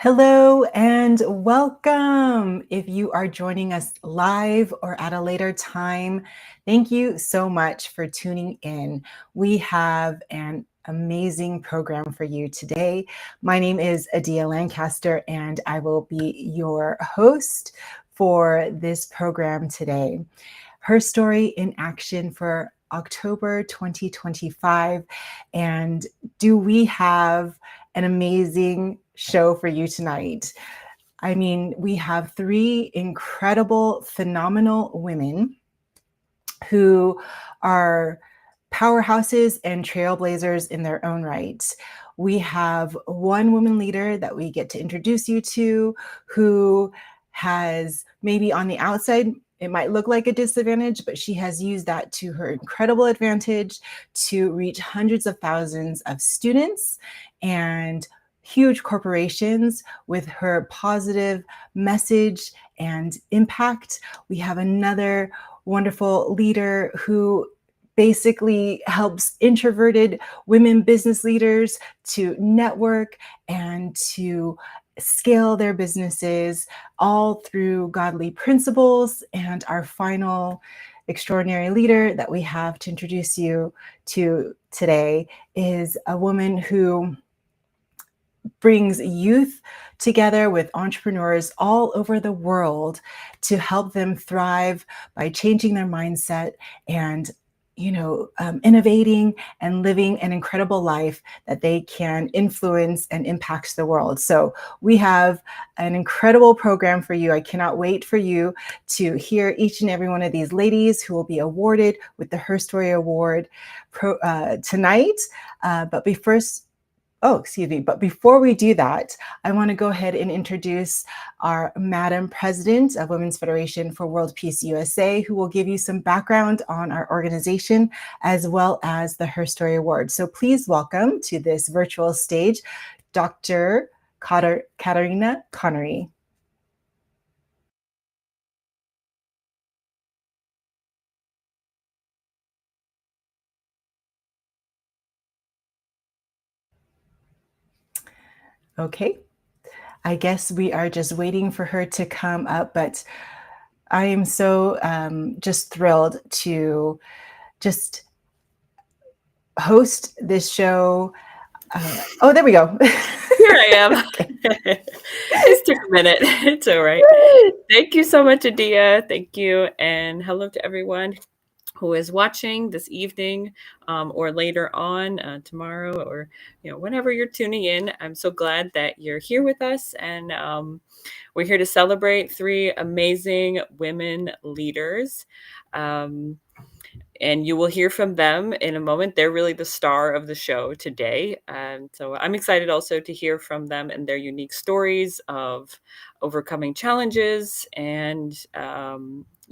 Hello and welcome. If you are joining us live or at a later time, thank you so much for tuning in. We have an amazing program for you today. My name is Adia Lancaster, and I will be your host for this program today. Her Story in Action for October 2025. And do we have an amazing show for you tonight? I mean, we have three incredible, phenomenal women who are powerhouses and trailblazers in their own right. We have one woman leader that we get to introduce you to who has maybe on the outside, it might look like a disadvantage, but she has used that to her incredible advantage to reach hundreds of thousands of students and huge corporations with her positive message and impact. We have another wonderful leader who basically helps introverted women business leaders to network and to scale their businesses all through godly principles. And our final extraordinary leader that we have to introduce you to today is a woman who brings youth together with entrepreneurs all over the world to help them thrive by changing their mindset and innovating and living an incredible life that they can influence and impact the world. So we have an incredible program for you. I cannot wait for you to hear each and every one of these ladies who will be awarded with the Her Story Award tonight. But before we do that, I want to go ahead and introduce our Madam President of Women's Federation for World Peace USA, who will give you some background on our organization as well as the Her Story Award. So please welcome to this virtual stage, Dr. Katarina Connery. Okay, I guess we are just waiting for her to come up, but I am so just thrilled to just host this show. Oh, there we go. Here I am. Okay. This took a minute. It's all right. Thank you so much, Adia. Thank you. And hello to everyone who is watching this evening or later on tomorrow or whenever you're tuning in. I'm so glad that you're here with us. And we're here to celebrate three amazing women leaders. And you will hear from them in a moment. They're really the star of the show today. So I'm excited also to hear from them and their unique stories of overcoming challenges and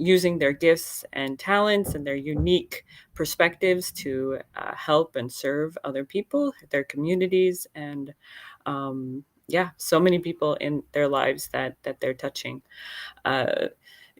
using their gifts and talents and their unique perspectives to help and serve other people, their communities, and so many people in their lives that they're touching.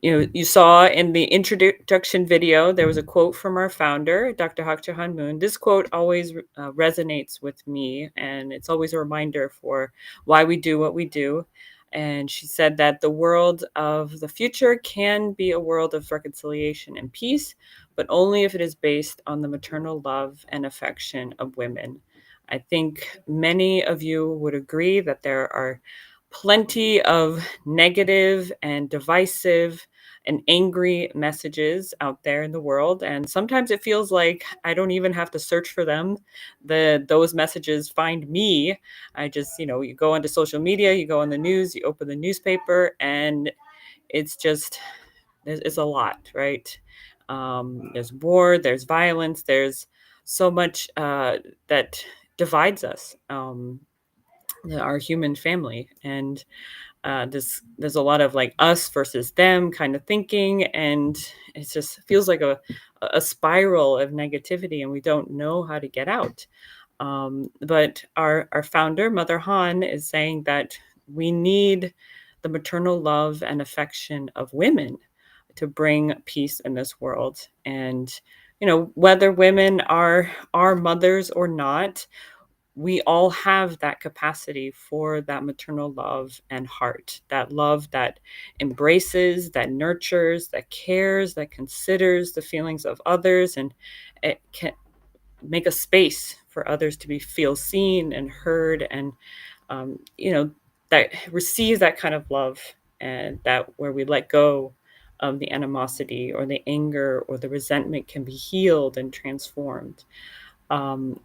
You saw in the introduction video, there was a quote from our founder, Dr. Hak Ja Han Moon. This quote always resonates with me, and it's always a reminder for why we do what we do. And she said that the world of the future can be a world of reconciliation and peace, but only if it is based on the maternal love and affection of women. I think many of you would agree that there are plenty of negative and divisive and angry messages out there in the world, and sometimes it feels like I don't even have to search for them. Those messages find me. I just, you go onto social media, you go on the news, you open the newspaper, and it's a lot, right? There's war, there's violence, there's so much that divides us, our human family. And there's a lot of like us versus them kind of thinking, and it just feels like a spiral of negativity, and we don't know how to get out. But our founder, Mother Han, is saying that we need the maternal love and affection of women to bring peace in this world. And whether women are mothers or not, we all have that capacity for that maternal love and heart, that love that embraces, that nurtures, that cares, that considers the feelings of others, and it can make a space for others to be feel seen and heard, and you know, that receive that kind of love, and that where we let go of the animosity or the anger or the resentment can be healed and transformed.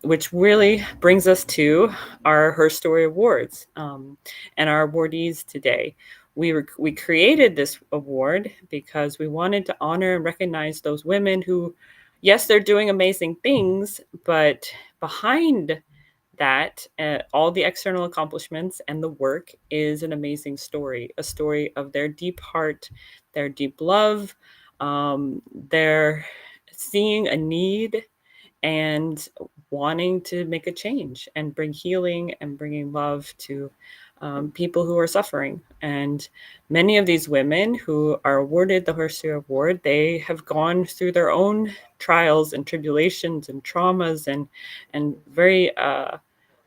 Which really brings us to our Her Story Awards, and our awardees today. We created this award because we wanted to honor and recognize those women who, yes, they're doing amazing things, but behind that, all the external accomplishments and the work is an amazing story, a story of their deep heart, their deep love, their seeing a need and wanting to make a change and bring healing and bringing love to people who are suffering. And many of these women who are awarded the HerStory Award, they have gone through their own trials and tribulations and traumas and very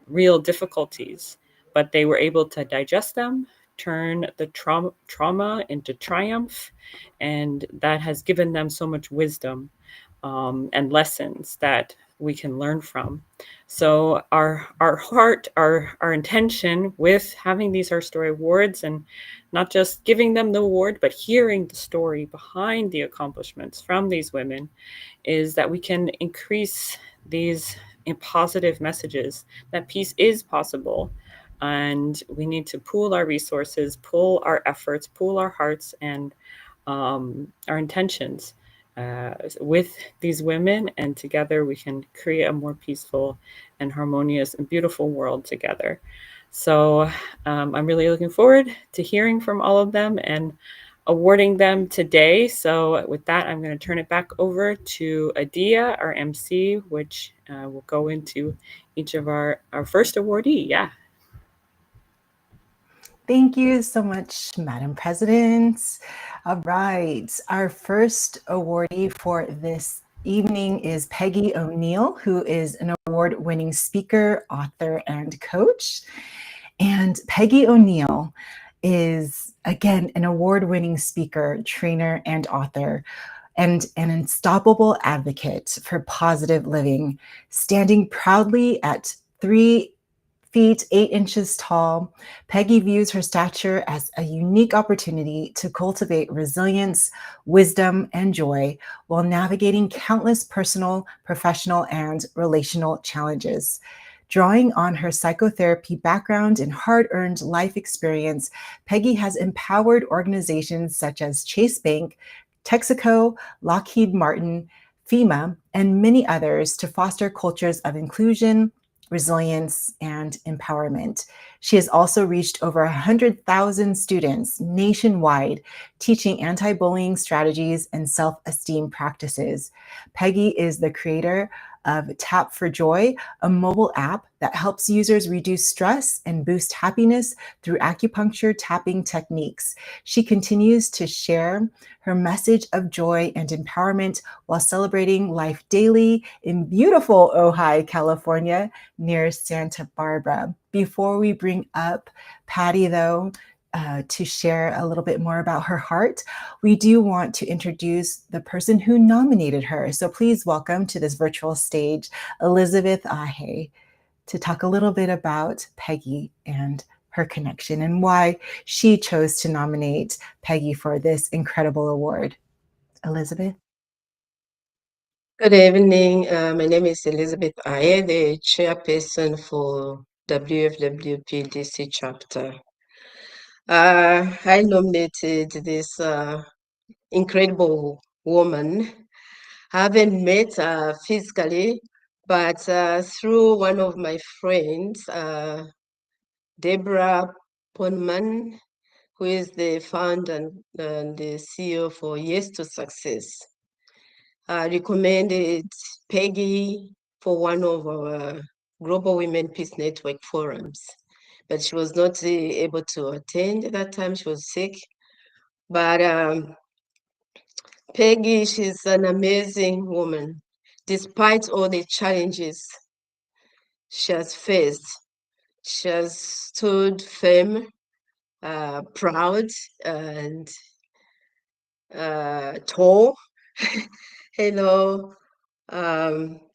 real difficulties, but they were able to digest them, turn the trauma into triumph, and that has given them so much wisdom, and lessons that we can learn from. So our heart, our intention with having these Her Story Awards, and not just giving them the award, but hearing the story behind the accomplishments from these women, is that we can increase these positive messages that peace is possible. And we need to pool our resources, pool our efforts, pool our hearts, and our intentions with these women. And together we can create a more peaceful and harmonious and beautiful world together. So I'm really looking forward to hearing from all of them and awarding them today. So with that, I'm going to turn it back over to Adia, our MC, which will go into each of our first awardee. Yeah. Thank you so much, Madam President. All right, our first awardee for this evening is Peggy O'Neill, who is an award-winning speaker, author, and coach. And Peggy O'Neill is, again, an award-winning speaker, trainer, and author, and an unstoppable advocate for positive living, standing proudly at 3 feet 8 inches tall. Peggy views her stature as a unique opportunity to cultivate resilience, wisdom, and joy while navigating countless personal, professional, and relational challenges. Drawing on her psychotherapy background and hard-earned life experience, Peggy has empowered organizations such as Chase Bank, Texaco, Lockheed Martin, FEMA, and many others to foster cultures of inclusion, resilience, and empowerment. She has also reached over 100,000 students nationwide, teaching anti-bullying strategies and self-esteem practices. Peggy is the creator of Tap for Joy, a mobile app that helps users reduce stress and boost happiness through acupuncture tapping techniques. She continues to share her message of joy and empowerment while celebrating life daily in beautiful Ojai, California, near Santa Barbara. Before we bring up Patty, though, to share a little bit more about her heart, we do want to introduce the person who nominated her. So please welcome to this virtual stage, Elizabeth Ahe, to talk a little bit about Peggy and her connection and why she chose to nominate Peggy for this incredible award. Elizabeth? Good evening. My name is Elizabeth Aye, the chairperson for WFWPDC chapter. I nominated this incredible woman. I haven't met her physically, but through one of my friends, Deborah Ponman, who is the founder and the CEO for Yes to Success, recommended Peggy for one of our Global Women Peace Network forums, but she was not able to attend at that time. She was sick. But Peggy, she's an amazing woman. Despite all the challenges she has faced. She has stood firm, proud, and tall. you know,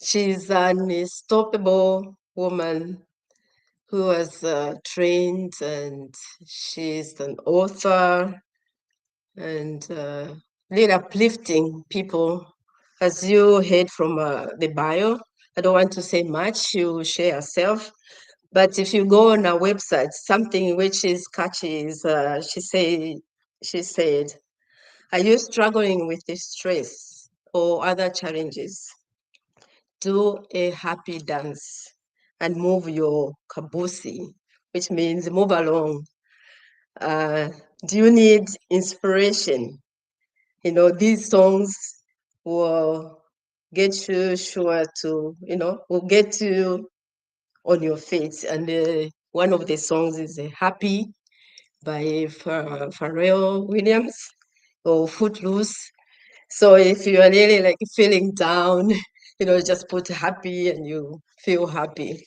she's an unstoppable woman who was trained, and she's an author and really uplifting people. As you heard from the bio, I don't want to say much. She will share herself. But if you go on our website, something which is catchy is she said, are you struggling with the stress or other challenges? Do a happy dance and move your kabusi, which means move along. Uh, do you need inspiration? These songs will get you sure to, will get you on your feet. And one of the songs is Happy by Pharrell Williams or Footloose. So if you are really like feeling down, just put happy and you feel happy.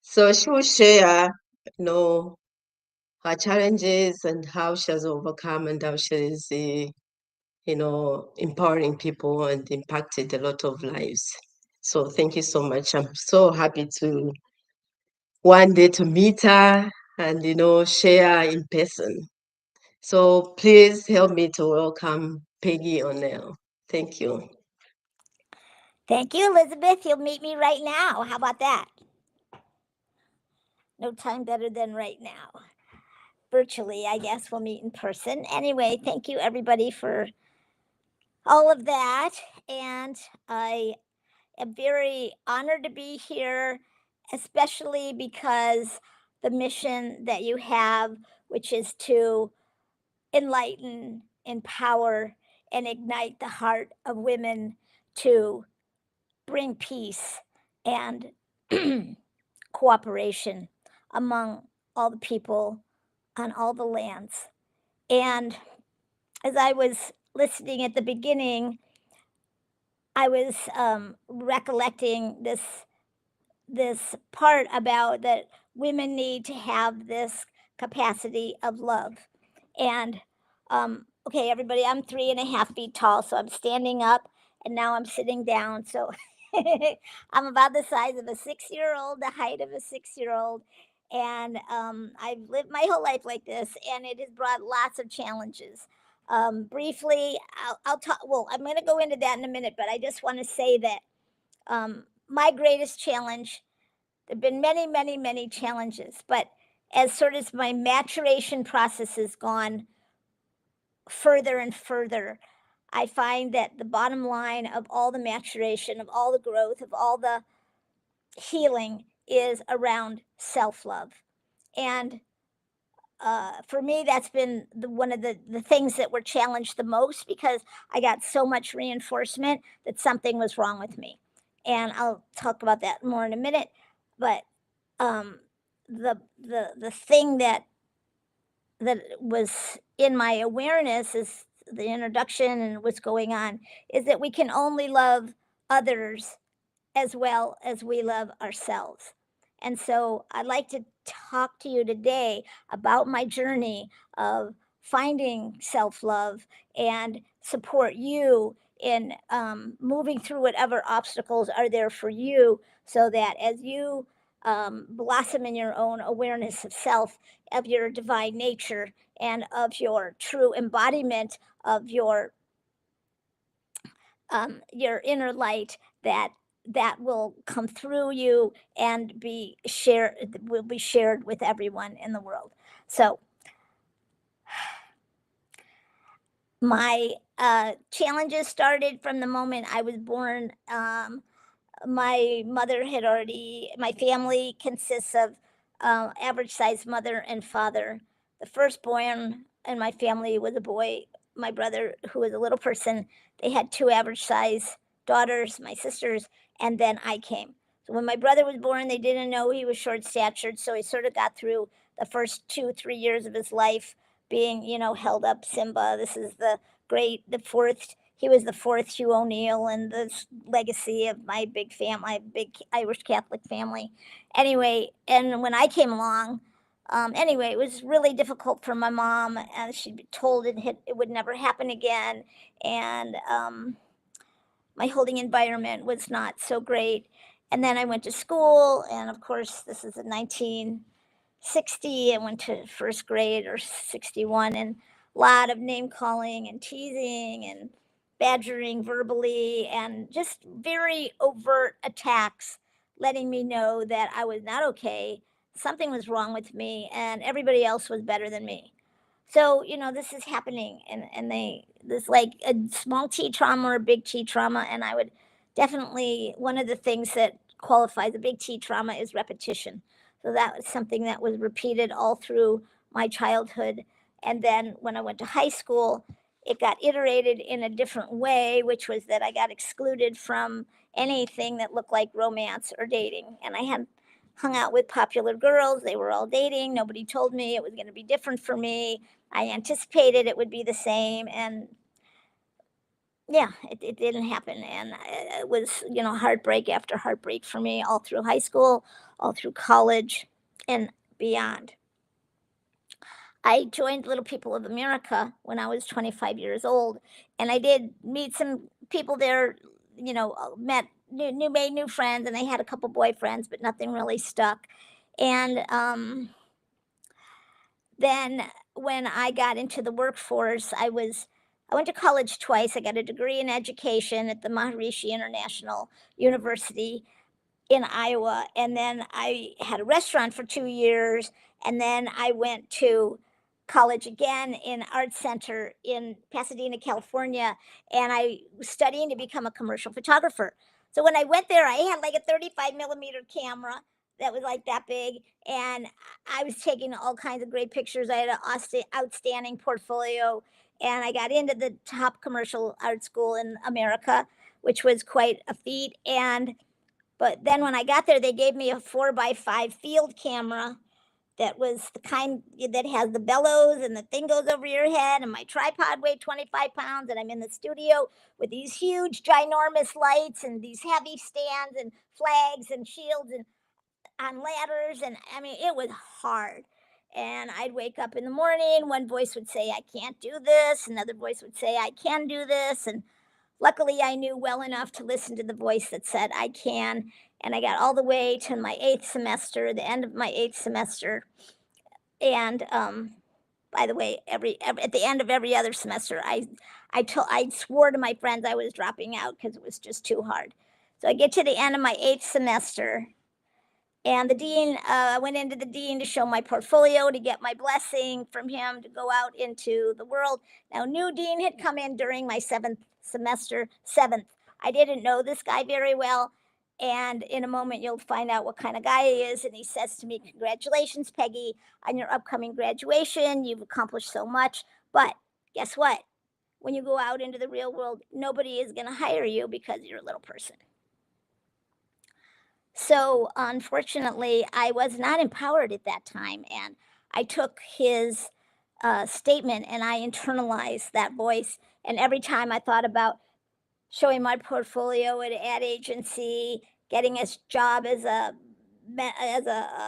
So she will share, her challenges and how she has overcome and how she's, empowering people and impacted a lot of lives. So thank you so much. I'm so happy to one day to meet her and, share in person. So please help me to welcome Peggy O'Neill. Thank you. Thank you, Elizabeth. You'll meet me right now. How about that? No time better than right now. Virtually, I guess we'll meet in person. Anyway, thank you everybody for all of that. And I am very honored to be here, especially because the mission that you have, which is to enlighten, empower, and ignite the heart of women to bring peace and cooperation among all the people on all the lands. And as I was listening at the beginning, I was recollecting this part about that women need to have this capacity of love. And okay, everybody, I'm 3.5 feet tall, so I'm standing up, and now I'm sitting down. So I'm about the size of a 6-year-old, the height of a 6-year-old. And I've lived my whole life like this, and it has brought lots of challenges. Briefly, I'll talk. Well, I'm going to go into that in a minute, but I just want to say that my greatest challenge, there have been many, many, many challenges, but as sort of my maturation process has gone further and further, I find that the bottom line of all the maturation, of all the growth, of all the healing is around self love. And for me, that's been one of the things that were challenged the most, because I got so much reinforcement that something was wrong with me. And I'll talk about that more in a minute. But um, the thing that was in my awareness is the introduction and what's going on is that we can only love others as well as we love ourselves. And so I'd like to talk to you today about my journey of finding self love and support you in moving through whatever obstacles are there for you, so that as you blossom in your own awareness of self, of your divine nature, and of your true embodiment of your inner light, that will come through you and will be shared with everyone in the world. So my challenges started from the moment I was born. My mother had already, my family consists of average sized mother and father. The firstborn in my family was a boy. My brother, who was a little person, they had 2 average size daughters, my sisters, and then I came. So when my brother was born, they didn't know he was short statured, so he sort of got through the first 2-3 years of his life being, held up. Simba, this is the fourth he was the fourth Hugh O'Neill in the legacy of my big family, my big Irish Catholic family. Anyway, and when I came along, anyway, it was really difficult for my mom, and she'd be told it would never happen again, and my holding environment was not so great. And then I went to school, and of course, this is in 1960. I went to first grade, or 61, and a lot of name calling and teasing and badgering verbally, and just very overt attacks, letting me know that I was not okay. Something was wrong with me, and everybody else was better than me. So, this is happening, and this, like a small T trauma or a big T trauma. And I would definitely, one of the things that qualifies a big T trauma is repetition. So that was something that was repeated all through my childhood. And then when I went to high school, it got iterated in a different way, which was that I got excluded from anything that looked like romance or dating. And I had hung out with popular girls. They were all dating. Nobody told me it was going to be different for me. I anticipated it would be the same, and yeah, it didn't happen. And it was, heartbreak after heartbreak for me all through high school, all through college, and beyond. I joined Little People of America when I was 25 years old, and I did meet some people there. Met made new friends, and I had a couple boyfriends, but nothing really stuck. And then when I got into the workforce, I went to college twice. I got a degree in education at the Maharishi International University in Iowa, and then I had a restaurant for 2 years, and then I went to college again in Art Center in Pasadena, California, and I was studying to become a commercial photographer. So when I went there, I had like a 35 millimeter camera that was like that big, and I was taking all kinds of great pictures. I had an outstanding portfolio, and I got into the top commercial art school in America, which was quite a feat. And but then when I got there, they gave me a 4x5 field camera that was the kind that has the bellows, and the thing goes over your head. And my tripod weighed 25 pounds. And I'm in the studio with these huge, ginormous lights and these heavy stands and flags and shields and on ladders. And I mean, it was hard. And I'd wake up in the morning. One voice would say, I can't do this. Another voice would say, I can do this. And luckily, I knew well enough to listen to the voice that said, I can. And I got all the way to my eighth semester, the end of my eighth semester. And by the way, every at the end of every other semester, I swore to my friends I was dropping out because it was just too hard. So I get to the end of my eighth semester, and the dean, went into the dean to show my portfolio to get my blessing from him to go out into the world. Now, new dean had come in during my seventh semester, seventh. I didn't know this guy very well. And in a moment, you'll find out what kind of guy he is. And he says to me, congratulations, Peggy, on your upcoming graduation. You've accomplished so much. But guess what? When you go out into the real world, nobody is going to hire you because you're a little person. So, unfortunately, I was not empowered at that time, and I took his statement and I internalized that voice. And every time I thought about showing my portfolio at an ad agency, getting a job as a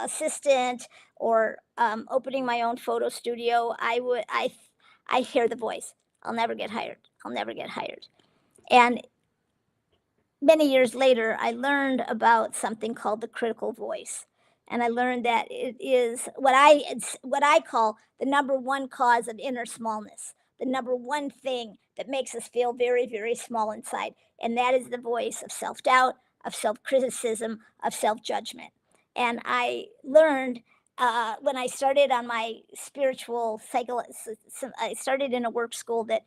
assistant, or opening my own photo studio, I hear the voice. I'll never get hired. I'll never get hired. And many years later, I learned about something called the critical voice. And I learned that it is what I call the number one cause of inner smallness, the number one thing that makes us feel very, very small inside. And that is the voice of self doubt, of self criticism, of self judgment. And I learned when I started on my I started in a work school that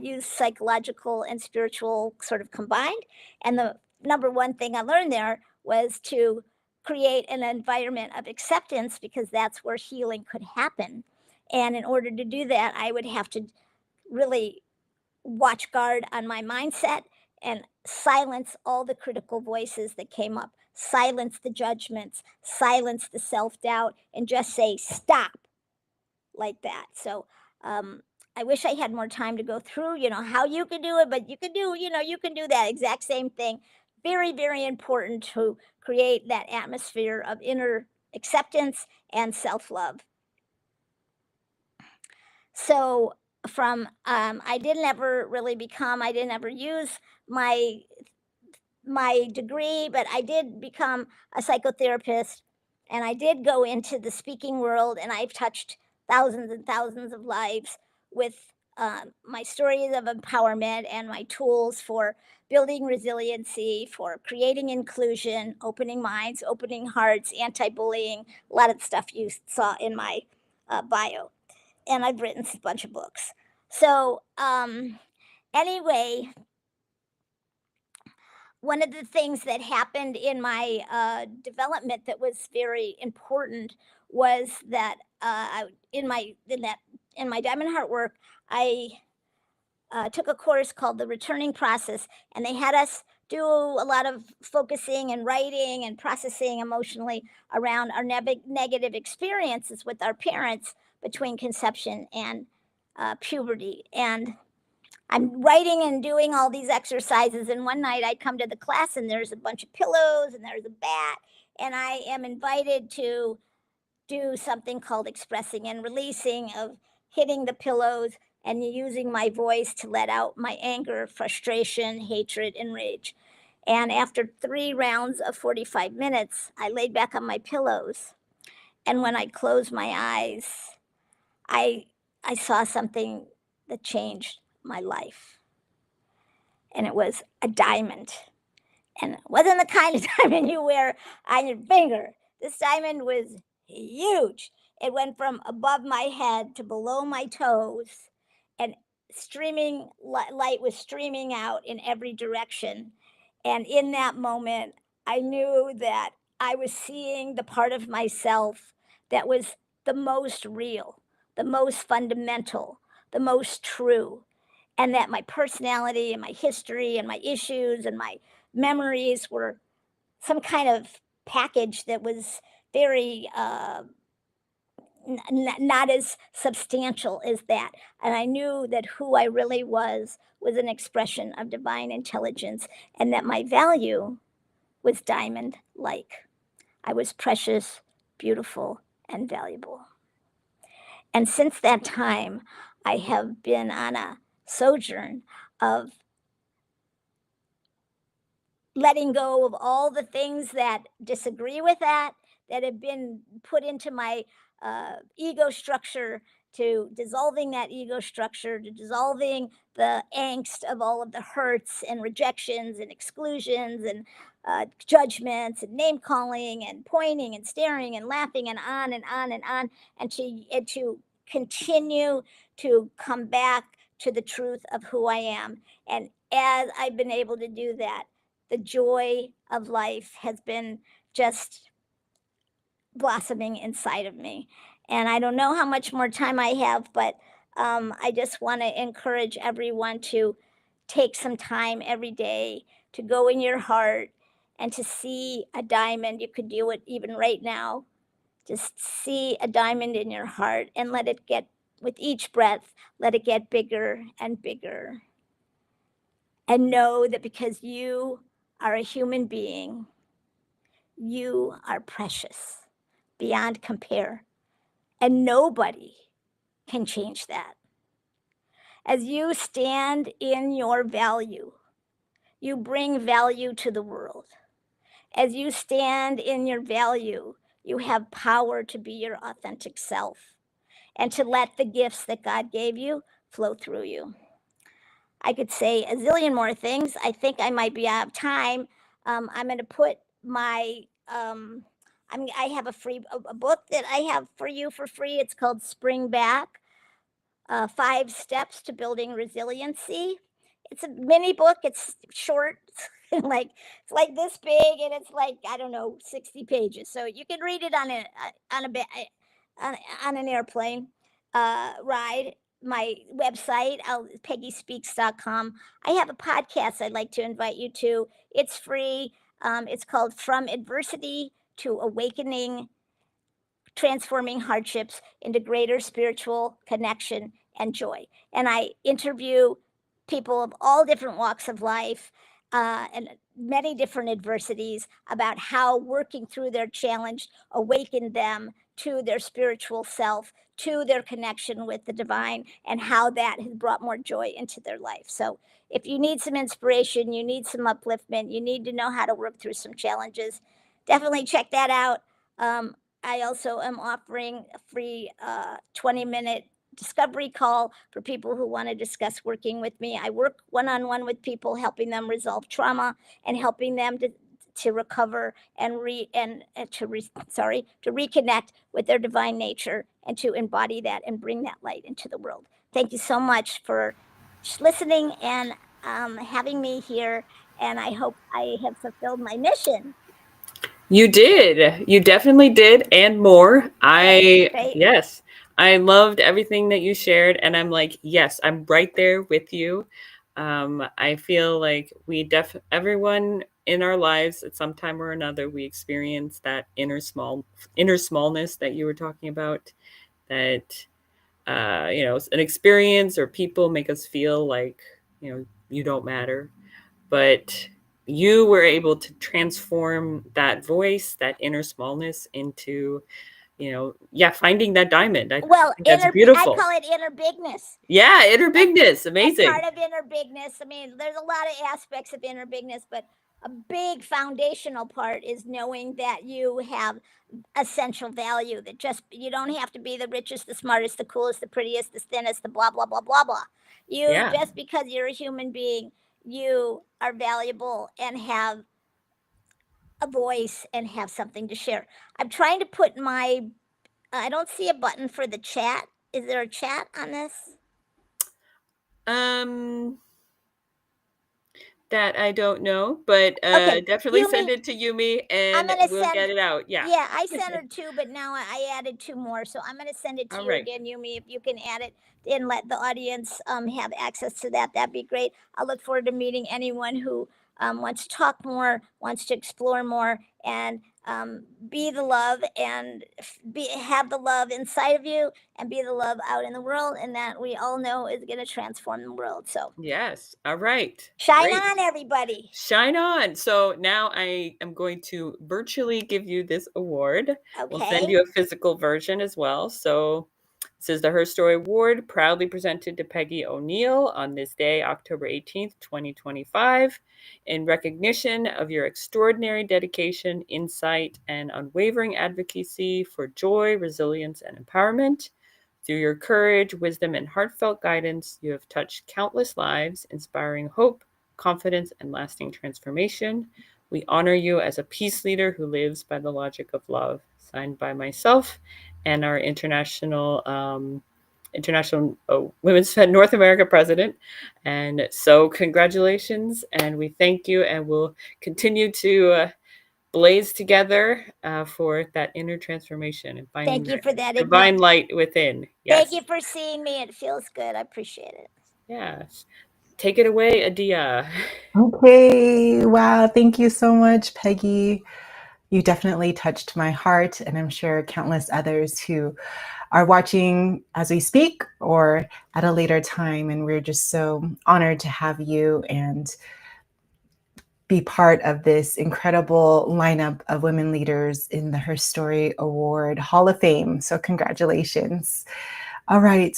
used psychological and spiritual sort of combined. And the number one thing I learned there was to create an environment of acceptance, because that's where healing could happen. And in order to do that, I would have to really watch guard on my mindset and silence all the critical voices that came up, silence the judgments, silence the self doubt, and just say, stop, like that. So I wish I had more time to go through, how you can do it, but you can do that exact same thing. Very, very important to create that atmosphere of inner acceptance and self love. So, I didn't ever really I didn't ever use my degree, but I did become a psychotherapist, and I did go into the speaking world, and I've touched thousands and thousands of lives with my stories of empowerment and my tools for building resiliency, for creating inclusion, opening minds, opening hearts, anti-bullying, a lot of the stuff you saw in my bio. And I've written a bunch of books. So, anyway, one of the things that happened in my development that was very important was that in my diamond heart work, I took a course called the returning process, and they had us do a lot of focusing and writing and processing emotionally around our negative experiences with our parents between conception and puberty. And I'm writing and doing all these exercises. And one night I come to the class and there's a bunch of pillows and there's a bat. And I am invited to do something called expressing and releasing, of hitting the pillows and using my voice to let out my anger, frustration, hatred, and rage. And after 3 rounds of 45 minutes, I laid back on my pillows. And when I closed my eyes, I, I saw something that changed my life, and it was a diamond. And it wasn't the kind of diamond you wear on your finger. This diamond was huge. It went from above my head to below my toes, and streaming light was streaming out in every direction. And in that moment, I knew that I was seeing the part of myself that was the most real, the most fundamental, the most true, and that my personality and my history and my issues and my memories were some kind of package that was very not as substantial as that. And I knew that who I really was an expression of divine intelligence, and that my value was diamond like. I was precious, beautiful, and valuable. And since that time, I have been on a sojourn of letting go of all the things that disagree with that have been put into my ego structure, to dissolving that ego structure, to dissolving the angst of all of the hurts and rejections and exclusions and judgments and name calling and pointing and staring and laughing and on and on and on, and to continue to come back to the truth of who I am. And as I've been able to do that, the joy of life has been just blossoming inside of me. And I don't know how much more time I have, but I just want to encourage everyone to take some time every day to go in your heart and to see a diamond. You could do it even right now. Just see a diamond in your heart and let it get, with each breath, let it get bigger and bigger. And know that because you are a human being, you are precious beyond compare, and nobody can change that. As you stand in your value, you bring value to the world. As you stand in your value, you have power to be your authentic self and to let the gifts that God gave you flow through you. I could say a zillion more things. I think I might be out of time. I'm going to put my I have a book that I have for you for free. It's called Spring Back: 5 Steps to Building Resiliency. It's a mini book. It's short, it's like this big, and it's like, I don't know, 60 pages. So you can read it on on an airplane ride. My website, peggyspeaks.com. I have a podcast I'd like to invite you to. It's free. It's called From Adversity to Awakening: Transforming Hardships into Greater Spiritual Connection and joy. And I interview people of all different walks of life and many different adversities about how working through their challenge awakened them to their spiritual self, to their connection with the divine, and how that has brought more joy into their life. So, if you need some inspiration, you need some upliftment, you need to know how to work through some challenges, definitely check that out. Um, I also am offering a free 20-minute discovery call for people who want to discuss working with me. I work one-on-one with people, helping them resolve trauma and helping them to recover and to reconnect with their divine nature and to embody that and bring that light into the world. Thank you so much for listening and having me here. And I hope I have fulfilled my mission. You did. You definitely did, and more. Great. Yes, I loved everything that you shared, and I'm like, yes, I'm right there with you. I feel like everyone in our lives at some time or another, we experience that inner smallness that you were talking about. That an experience or people make us feel like you don't matter, but you were able to transform that voice, that inner smallness into, finding that diamond. I Well, think that's I beautiful. call it inner bigness. Yeah, inner bigness. And Amazing. part of inner bigness, I mean, there's a lot of aspects of inner bigness, but a big foundational part is knowing that you have essential value, that just you don't have to be the richest, the smartest, the coolest, the prettiest, the thinnest, the blah blah blah blah blah. You Yeah. just because you're a human being, you are valuable and have a voice and have something to share. I'm trying to put my I don't see a button for the chat. Is there a chat on this? Um, that I don't know, but Okay, definitely send Yumi, it to Yumi I'm and gonna we'll send. get it out. Yeah. Yeah, I sent her two, but now I added two more, so I'm gonna send it to All you right. again, Yumi. If you can add it and let the audience have access to that, that'd be great. I look forward to meeting anyone who wants to talk more, wants to explore more, and be the love and have the love inside of you and be the love out in the world, and that we all know is gonna transform the world. So Yes. All right. shine Great. on, everybody. Shine on. So now I am going to virtually give you this award. We'll send Okay. you a physical version as well. So this is the Her Story Award, proudly presented to Peggy O'Neill on this day, October 18th, 2025, in recognition of your extraordinary dedication, insight, and unwavering advocacy for joy, resilience, and empowerment. Through your courage, wisdom, and heartfelt guidance, you have touched countless lives, inspiring hope, confidence, and lasting transformation. We honor you as a peace leader who lives by the logic of love. Signed by myself and our International Women's Fed North America president. And so, congratulations, and we thank you, and we'll continue to blaze together for that inner transformation and finding Thank you that for that, divine light within. Thank Yes. you for seeing me. It feels good. I appreciate it. Yes. Take it away, Adia. Okay. Wow. Thank you so much, Peggy. You definitely touched my heart, and I'm sure countless others who are watching as we speak or at a later time. And we're just so honored to have you and be part of this incredible lineup of women leaders in the Her Story Award Hall of Fame. So congratulations. All right,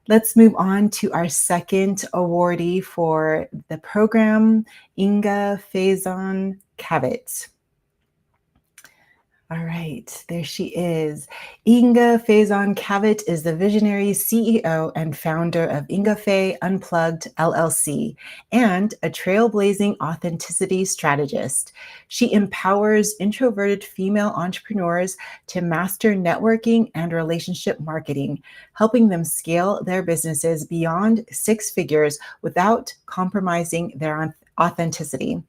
let's move on to our second awardee for the program, Inga Faison Cavett. All right, there she is. Inga Faison Cavett is the visionary CEO and founder of Inga Faye Unplugged LLC and a trailblazing authenticity strategist. She empowers introverted female entrepreneurs to master networking and relationship marketing, helping them scale their businesses beyond six figures without compromising their authenticity.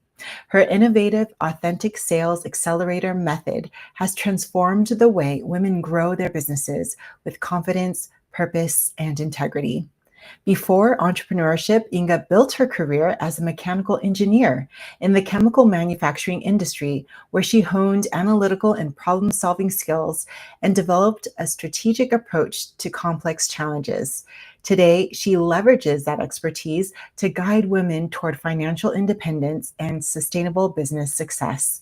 Her innovative Authentic Sales Accelerator method has transformed the way women grow their businesses with confidence, purpose, and integrity. Before entrepreneurship, Inga built her career as a mechanical engineer in the chemical manufacturing industry, where she honed analytical and problem solving skills and developed a strategic approach to complex challenges. Today, she leverages that expertise to guide women toward financial independence and sustainable business success.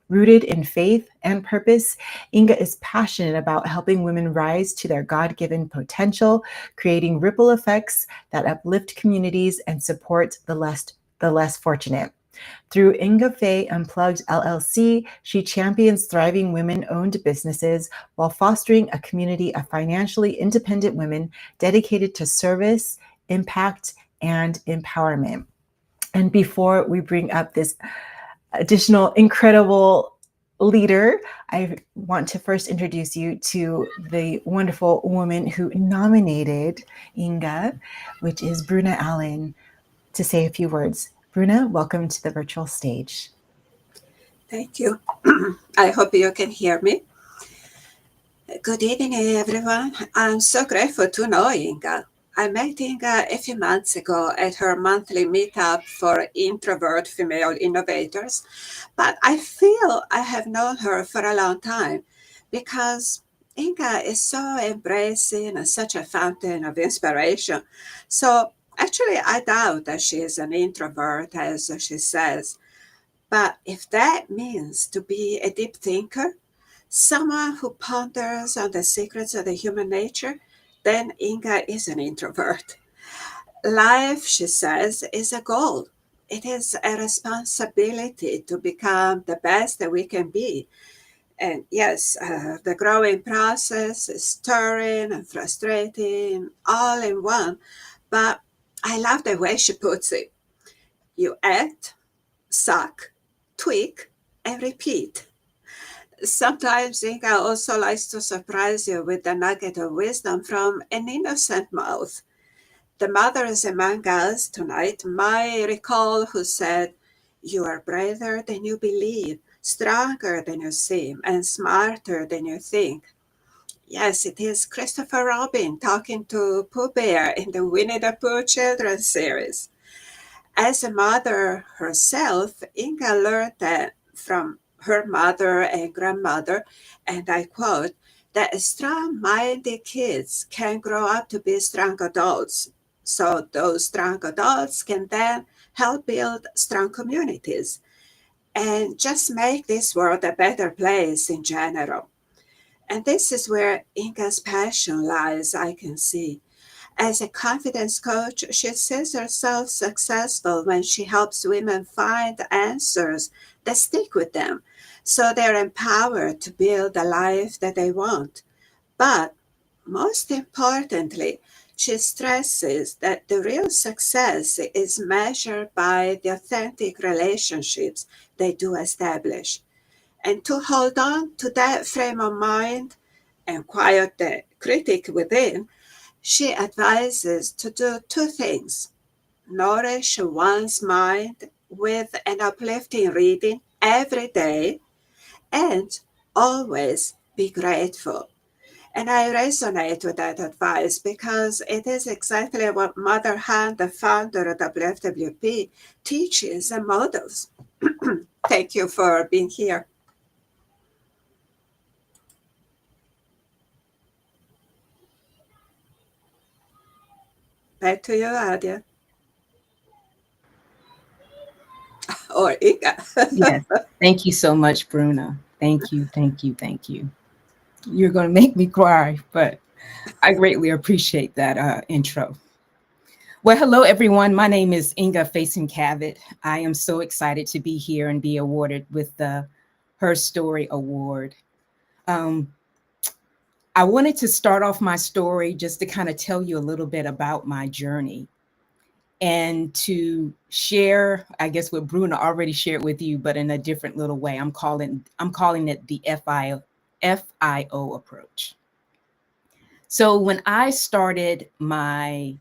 Rooted in faith and purpose, Inga is passionate about helping women rise to their God given potential, creating ripple effects that uplift communities and support the less fortunate. Through Inga Faye Unplugged LLC, she champions thriving women owned businesses while fostering a community of financially independent women dedicated to service, impact, and empowerment. And before we bring up this additional incredible leader, I want to first introduce you to the wonderful woman who nominated Inga, which is Bruna Allen, to say a few words. Bruna, welcome to the virtual stage. Thank you. I hope you can hear me. Good evening, everyone. I'm so grateful to know Inga. I met Inga a few months ago at her monthly meetup for introvert female innovators, but I feel I have known her for a long time because Inga is so embracing and such a fountain of inspiration. So actually, I doubt that she is an introvert, as she says. But if that means to be a deep thinker, someone who ponders on the secrets of the human nature, then Inga is an introvert. Life, she says, is a goal. It is a responsibility to become the best that we can be. And yes, the growing process is stirring and frustrating all in one. But I love the way she puts it. You act, suck, tweak, and repeat. Sometimes Inga also likes to surprise you with a nugget of wisdom from an innocent mouth. The mothers among us tonight might recall who said, "You are braver than you believe, stronger than you seem, and smarter than you think." Yes, it is Christopher Robin talking to Pooh Bear in the Winnie the Pooh children's series. As a mother herself, Inga learned that from her mother and grandmother, and I quote, that strong-minded kids can grow up to be strong adults. So those strong adults can then help build strong communities and just make this world a better place in general. And this is where Inga's passion lies, I can see. As a confidence coach, she sees herself successful when she helps women find answers that stick with them so they're empowered to build the life that they want. But most importantly, she stresses that the real success is measured by the authentic relationships they do establish. And to hold on to that frame of mind and quiet the critic within, she advises to do two things: nourish one's mind with an uplifting reading every day and always be grateful. And I resonate with that advice because it is exactly what Mother Han, the founder of WFWP, teaches and models. Thank you for being here. Back to you, Adia. Or Inga. Yes. Thank you so much, Bruna. Thank you, thank you, thank you. You're going to make me cry, but I greatly appreciate that intro. Well, hello, everyone. My name is Inga Faison Cavett. I am so excited to be here and be awarded with the HerStory Award. I wanted to start off my story just to kind of tell you a little bit about my journey and to share, I guess, what Bruna already shared with you, but in a different little way. I'm calling it the FIO approach. So when I started my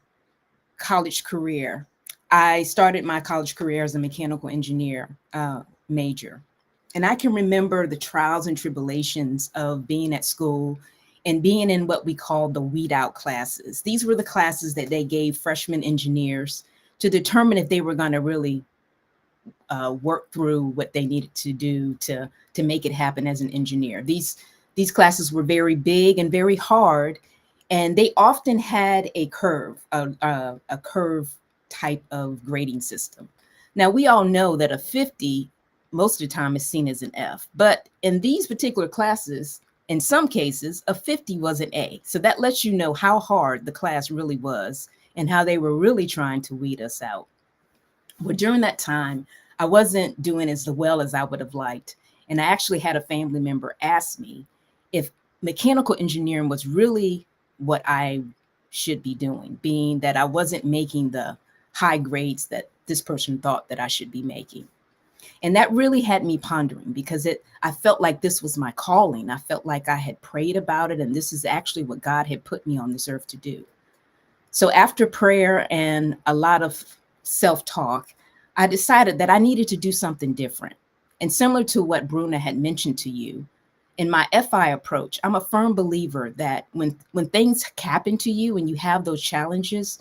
college career, I started my college career as a mechanical engineer major. And I can remember the trials and tribulations of being at school and being in what we call the weed out classes. These were the classes that they gave freshman engineers to determine if they were going to really work through what they needed to do to make it happen as an engineer. These classes were very big and very hard, and they often had a curve type of grading system. Now we all know that a 50 most of the time is seen as an F, but in these particular classes, in some cases, a 50 was an A. So that lets you know how hard the class really was and how they were really trying to weed us out. Well, during that time, I wasn't doing as well as I would have liked. And I actually had a family member ask me if mechanical engineering was really what I should be doing, being that I wasn't making the high grades that this person thought that I should be making. And that really had me pondering because I felt like this was my calling. I felt like I had prayed about it, and this is actually what God had put me on this earth to do. So after prayer and a lot of self-talk, I decided that I needed to do something different. And similar to what Bruna had mentioned to you, in my FI approach, I'm a firm believer that when things happen to you and you have those challenges,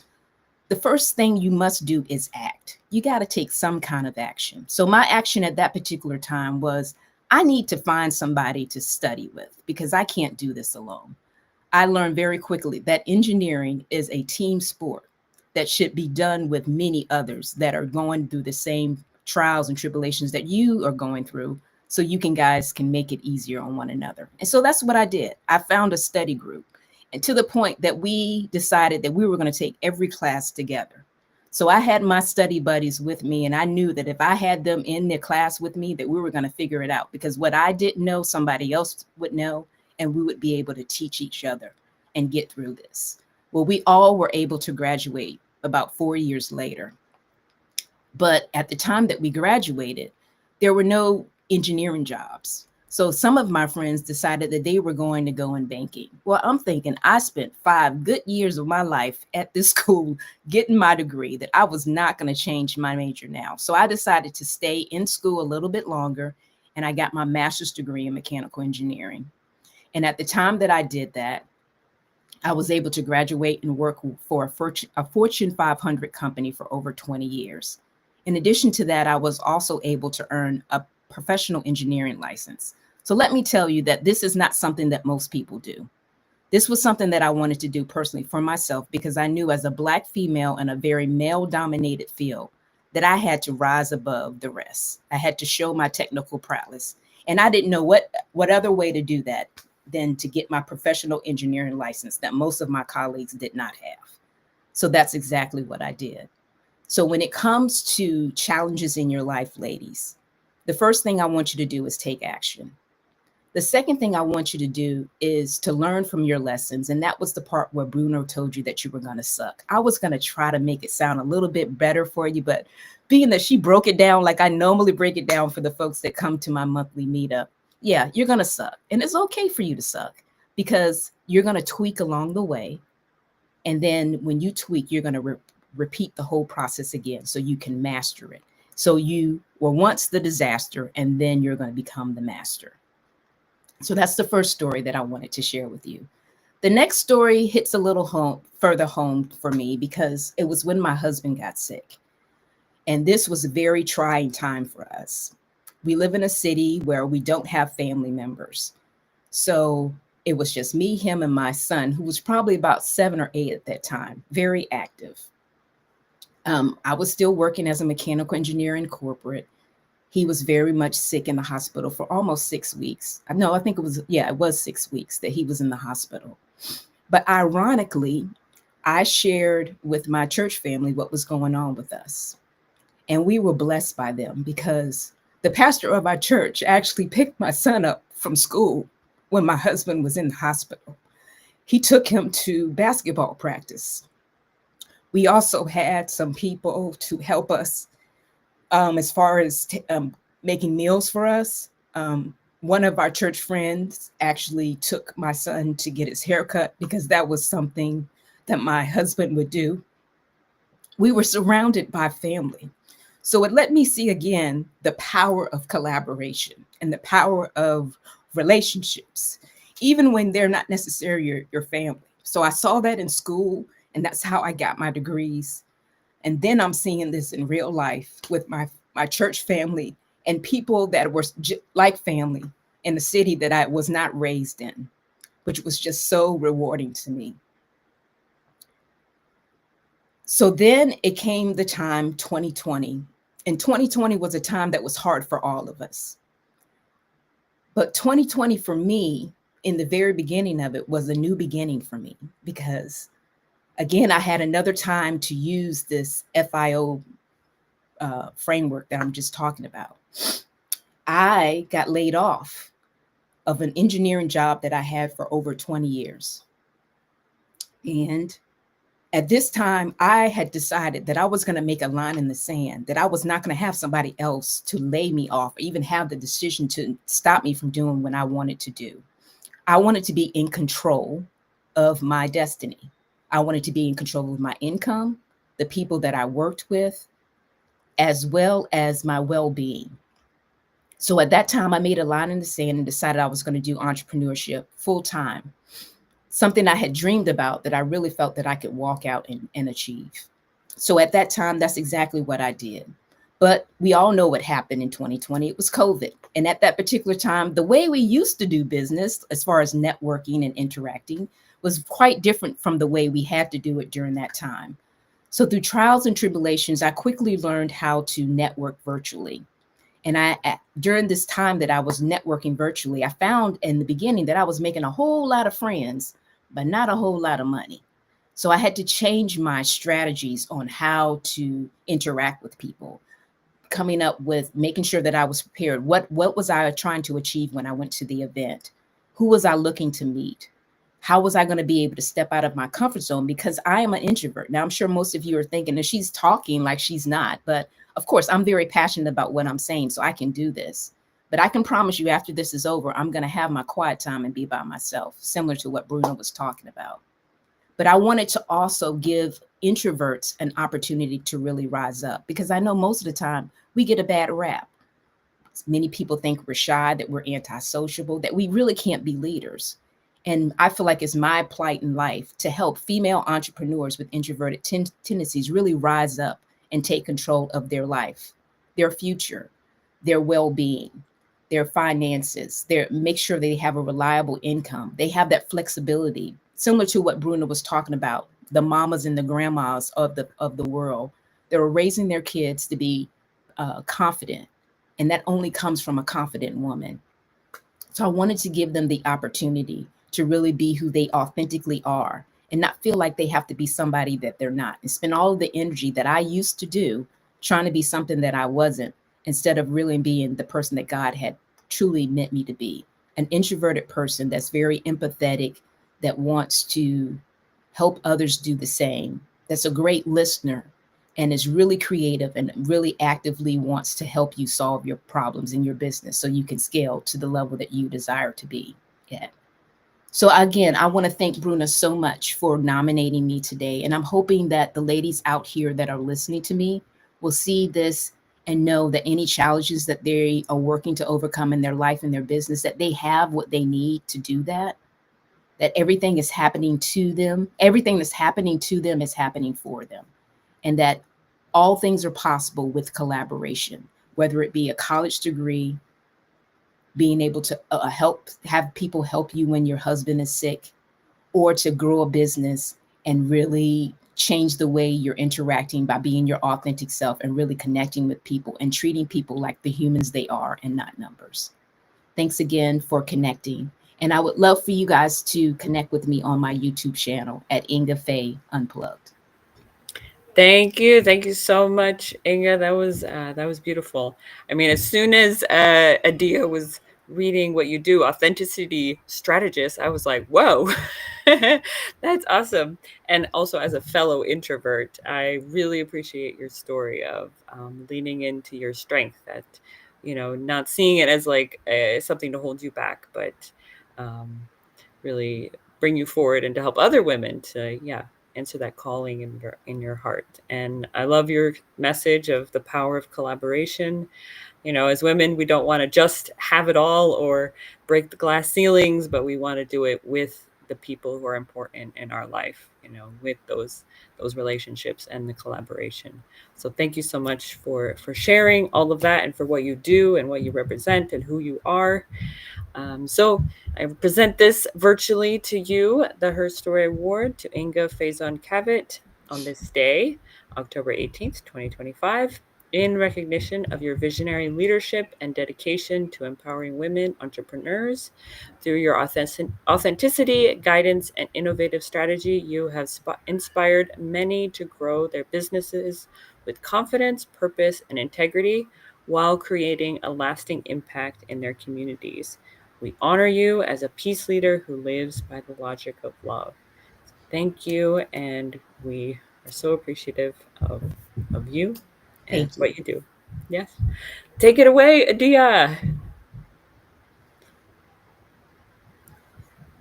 the first thing you must do is act. You got to take some kind of action. So my action at that particular time was I need to find somebody to study with because I can't do this alone. I learned very quickly that engineering is a team sport that should be done with many others that are going through the same trials and tribulations that you are going through, so you guys can make it easier on one another. And so that's what I did. I found a study group, and to the point that we decided that we were going to take every class together. So I had my study buddies with me, and I knew that if I had them in their class with me, that we were going to figure it out, because what I didn't know, somebody else would know, and we would be able to teach each other and get through this. Well, we all were able to graduate about 4 years later. But at the time that we graduated, there were no engineering jobs. So some of my friends decided that they were going to go in banking. Well, I'm thinking I spent 5 good years of my life at this school getting my degree, that I was not going to change my major now. So I decided to stay in school a little bit longer, and I got my master's degree in mechanical engineering. And at the time that I did that, I was able to graduate and work for a Fortune 500 company for over 20 years. In addition to that, I was also able to earn a professional engineering license. So let me tell you that this is not something that most people do. This was something that I wanted to do personally for myself, because I knew as a Black female in a very male-dominated field that I had to rise above the rest. I had to show my technical prowess. And I didn't know what other way to do that than to get my professional engineering license that most of my colleagues did not have. So that's exactly what I did. So when it comes to challenges in your life, ladies, the first thing I want you to do is take action. The second thing I want you to do is to learn from your lessons. And that was the part where Bruno told you that you were going to suck. I was going to try to make it sound a little bit better for you, but being that she broke it down like I normally break it down for the folks that come to my monthly meetup, yeah, you're going to suck. And it's okay for you to suck, because you're going to tweak along the way. And then when you tweak, you're going to repeat the whole process again so you can master it. So you were once the disaster, and then you're going to become the master. So that's the first story that I wanted to share with you. The next story hits a little further home for me, because it was when my husband got sick. And this was a very trying time for us. We live in a city where we don't have family members. So it was just me, him, and my son, who was probably about 7 or 8 at that time, very active. I was still working as a mechanical engineer in corporate. He was very much sick in the hospital for almost 6 weeks. No, I think it was 6 weeks that he was in the hospital. But ironically, I shared with my church family what was going on with us. And we were blessed by them, because the pastor of our church actually picked my son up from school when my husband was in the hospital. He took him to basketball practice. We also had some people to help us as far as making meals for us. One of our church friends actually took my son to get his hair cut, because that was something that my husband would do. We were surrounded by family. So it let me see again the power of collaboration and the power of relationships. even when they're not necessarily your family. So I saw that in school, and that's how I got my degrees. And then I'm seeing this in real life with my church family and people that were like family in the city that I was not raised in, which was just so rewarding to me. So then it came the time 2020. And 2020 was a time that was hard for all of us. But 2020 for me, in the very beginning of it, was a new beginning for me because, again, I had another time to use this FIO framework that I'm just talking about. I got laid off of an engineering job that I had for over 20 years. And at this time, I had decided that I was going to make a line in the sand, that I was not going to have somebody else to lay me off, or even have the decision to stop me from doing what I wanted to do. I wanted to be in control of my destiny. I wanted to be in control of my income, the people that I worked with, as well as my well being. So at that time, I made a line in the sand and decided I was going to do entrepreneurship full time, something I had dreamed about that I really felt that I could walk out and achieve. So at that time, that's exactly what I did. But we all know what happened in 2020. It was COVID. And at that particular time, the way we used to do business, as far as networking and interacting, was quite different from the way we had to do it during that time. So through trials and tribulations, I quickly learned how to network virtually. And during this time that I was networking virtually, I found in the beginning that I was making a whole lot of friends, but not a whole lot of money. So I had to change my strategies on how to interact with people, coming up with making sure that I was prepared. What was I trying to achieve when I went to the event? Who was I looking to meet? How was I going to be able to step out of my comfort zone? Because I am an introvert. Now, I'm sure most of you are thinking that she's talking like she's not. But of course, I'm very passionate about what I'm saying, so I can do this. But I can promise you after this is over, I'm going to have my quiet time and be by myself, similar to what Bruno was talking about. But I wanted to also give introverts an opportunity to really rise up because I know most of the time we get a bad rap. Many people think we're shy, that we're antisociable, that we really can't be leaders. And I feel like it's my plight in life to help female entrepreneurs with introverted tendencies really rise up and take control of their life, their future, their well-being, their finances, make sure they have a reliable income. They have that flexibility, similar to what Bruno was talking about, the mamas and the grandmas of the world. They're raising their kids to be confident, and that only comes from a confident woman. So I wanted to give them the opportunity to really be who they authentically are and not feel like they have to be somebody that they're not, and spend all of the energy that I used to do trying to be something that I wasn't, instead of really being the person that God had truly meant me to be, an introverted person that's very empathetic, that wants to help others do the same, that's a great listener, and is really creative and really actively wants to help you solve your problems in your business so you can scale to the level that you desire to be at. So again, I want to thank Bruna so much for nominating me today. And I'm hoping that the ladies out here that are listening to me will see this and know that any challenges that they are working to overcome in their life and their business, that they have what they need to do that, that everything is happening to them. Everything that's happening to them is happening for them. And that all things are possible with collaboration, whether it be a college degree, being able to have people help you when your husband is sick, or to grow a business and really change the way you're interacting by being your authentic self and really connecting with people and treating people like the humans they are and not numbers. Thanks again for connecting. And I would love for you guys to connect with me on my YouTube channel at Inga Faye Unplugged. Thank you so much, Inga. That was beautiful. I mean, as soon as Adia was reading what you do, authenticity strategist, I was like, whoa, that's awesome. And also, as a fellow introvert, I really appreciate your story of leaning into your strength. That not seeing it as like something to hold you back, but um, really bring you forward and to help other women to answer that calling in your heart. And I love your message of the power of collaboration. You know, as women, we don't want to just have it all or break the glass ceilings, but we want to do it with the people who are important in our life, you know, with those relationships and the collaboration. So thank you so much for sharing all of that and for what you do and what you represent and who you are. So I present this virtually to you, the HerStory Award to Inga Faison Cavett on this day, October 18th, 2025, in recognition of your visionary leadership and dedication to empowering women entrepreneurs. Through your authenticity, guidance, and innovative strategy, you have inspired many to grow their businesses with confidence, purpose, and integrity while creating a lasting impact in their communities. We honor you as a peace leader who lives by the logic of love. Thank you, and we are so appreciative of you and Thank you. what you do. Yes. Take it away, Adia.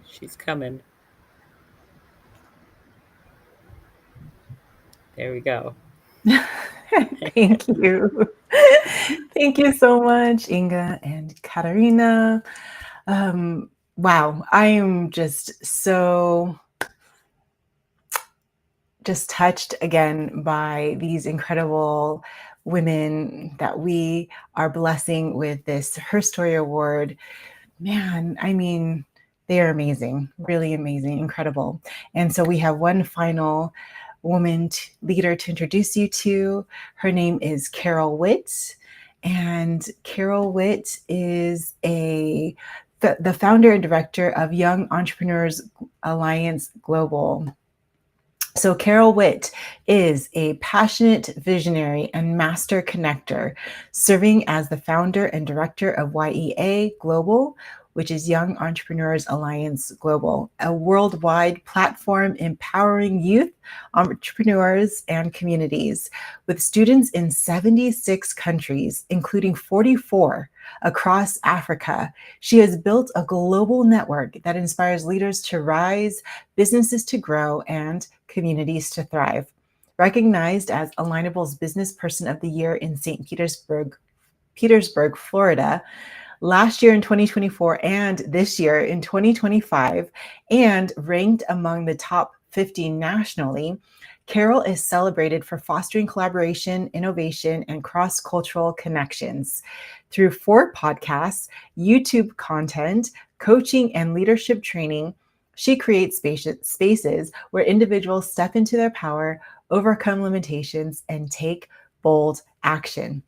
She's coming. There we go. Thank you. Thank you so much, Inga and Katarina. Wow, I am just touched again by these incredible women that we are blessing with this HerStory Award. Man, I mean, they are amazing, really amazing, incredible. And so we have one final woman leader to introduce you to. Her name is Carol Witt. And Carol Witt is the founder and director of Young Entrepreneurs Alliance Global. So Carol Witt is a passionate visionary and master connector, serving as the founder and director of YEA Global, which is Young Entrepreneurs Alliance Global, a worldwide platform empowering youth, entrepreneurs, and communities. With students in 76 countries, including 44 across Africa, she has built a global network that inspires leaders to rise, businesses to grow, and communities to thrive. Recognized as Alignable's Business Person of the Year in St. Petersburg, Florida, last year in 2024 and this year in 2025, and ranked among the top 50 nationally, Carol is celebrated for fostering collaboration, innovation, and cross-cultural connections. Through 4 podcasts, YouTube content, coaching, and leadership training, she creates spaces where individuals step into their power, overcome limitations, and take bold action.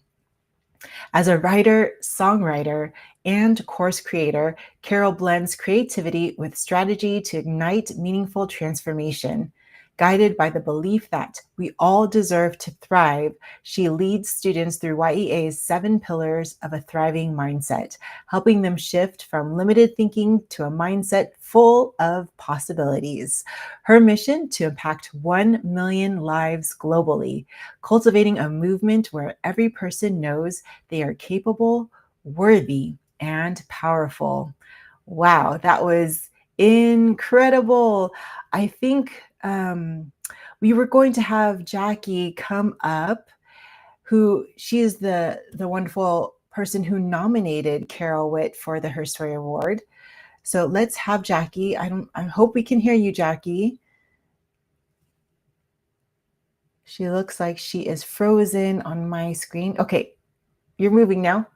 As a writer, songwriter, and course creator, Carol blends creativity with strategy to ignite meaningful transformation. Guided by the belief that we all deserve to thrive, she leads students through YEA's 7 pillars of a thriving mindset, helping them shift from limited thinking to a mindset full of possibilities. Her mission to impact 1 million lives globally, cultivating a movement where every person knows they are capable, worthy, and powerful. Wow, that was incredible. I think we were going to have Jackie come up, who she is the wonderful person who nominated Carol Witt for the HerStory Award. So let's have Jackie. I hope we can hear you, Jackie. She looks like she is frozen on my screen. Okay, you're moving now.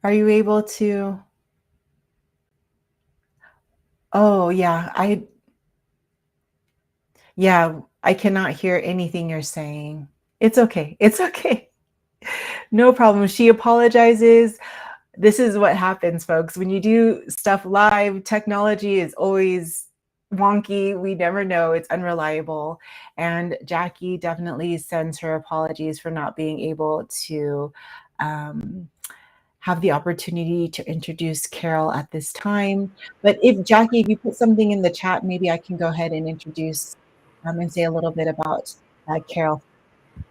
Are you able to? Oh, yeah, I cannot hear anything you're saying. It's okay. It's okay. No problem. She apologizes. This is what happens, folks. When you do stuff live, technology is always wonky. We never know. It's unreliable. And Jackie definitely sends her apologies for not being able to have the opportunity to introduce Carol at this time. But Jackie, if you put something in the chat, maybe I can go ahead and introduce and say a little bit about Carol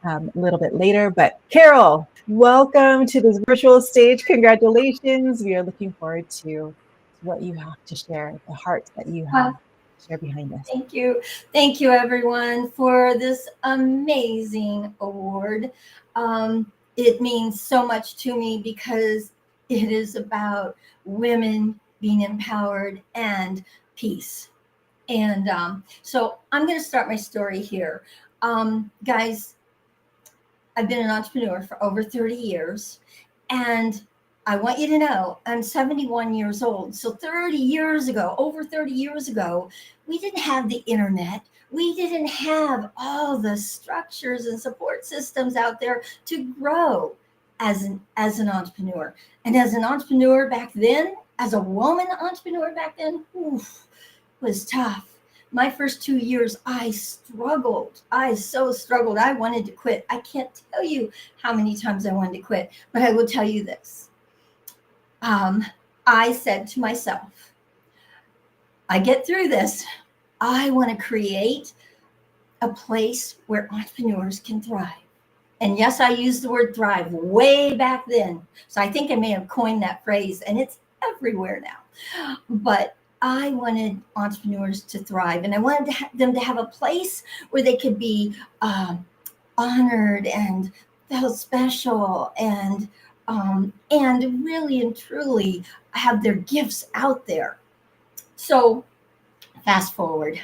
a little bit later. But Carol, welcome to this virtual stage. Congratulations. We are looking forward to what you have to share, the heart that you have Well, to share behind this. thank you. Thank you, everyone, for this amazing award. It means so much to me because it is about women being empowered and peace. And so I'm going to start my story here. Guys, I've been an entrepreneur for over 30 years. And I want you to know I'm 71 years old. So 30 years ago, over 30 years ago, we didn't have the internet. We didn't have all the structures and support systems out there to grow as an entrepreneur. And as an entrepreneur back then, as a woman entrepreneur back then, oof, was tough. My first 2 years, I struggled. I so struggled. I wanted to quit. I can't tell you how many times I wanted to quit, but I will tell you this. I said to myself, I get through this. I want to create a place where entrepreneurs can thrive. And yes, I used the word thrive way back then. So I think I may have coined that phrase, and it's everywhere now. But I wanted entrepreneurs to thrive, and I wanted them to have a place where they could be honored and felt special, and really and truly have their gifts out there. So fast forward,